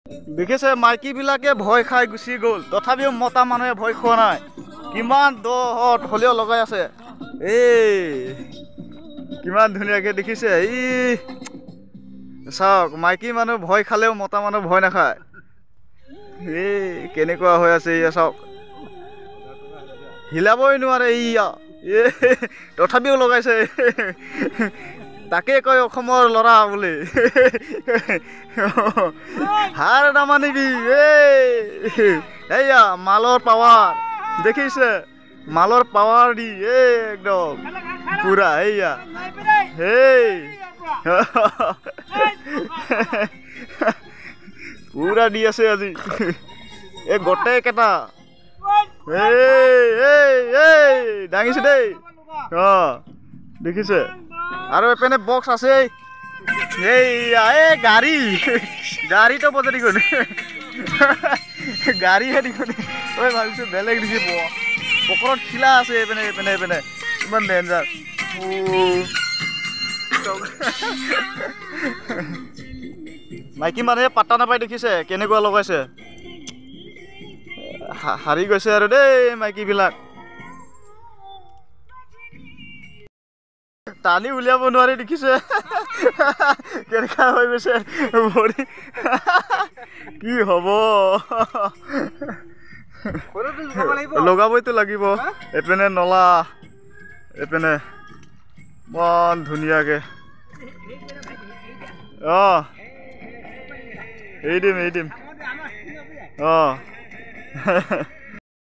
দেখিছে মাইকী বিলাকে ভয় খাই গুচি গ'ল তথাপিও মতা মানুহে ভয় খোৱা নাই কিমান দহত হ'লেও লগাই আছে এই কিমান ধুনীয়াকে দেখিছে ই চাওক মাইকী মানুহ ভয় খালেও মতা মানুহ ভয় নাখায় এই কেনেকুৱা হৈ আছে ইয়া চাওক হিলাবই নোৱাৰে ইয়া তথাপিও লগাইছে তাকে কয় অসমৰ ল'ৰা বুলি হাৰ নামানিবি এইয়া মালৰ পাৱাৰ দেখিছে মালৰ পাৱাৰ দি একদম পুৰা এইয়া হেই পুৰা দি আছে আজি এই গোটেই কেইটা দাঙিছে দেই দেখিছে আৰু এপিনে বক্স আছে এইয়া এই গাড়ীটো বজাই দিখোন গাড়ীহে দিখোন তই ভাবিছো বেলেগ দিছে পকৰত খিলা আছে এইপিনে এইপিনে এইপিনে ইমান ডেঞ্জাৰ মাইকী মানুহে পাত্তা নাপাই দেখিছে কেনেকুৱা লগাইছে হাৰি গৈছে আৰু দেই মাইকীবিলাক টানি উলিয়াব নোৱাৰি দেখিছে কেনেকুৱা হৈ গৈছে ভৰি কি হ'ব লগাবইতো লাগিব এইপিনে নলা এইপিনে ইমান ধুনীয়াকে এৰি দিম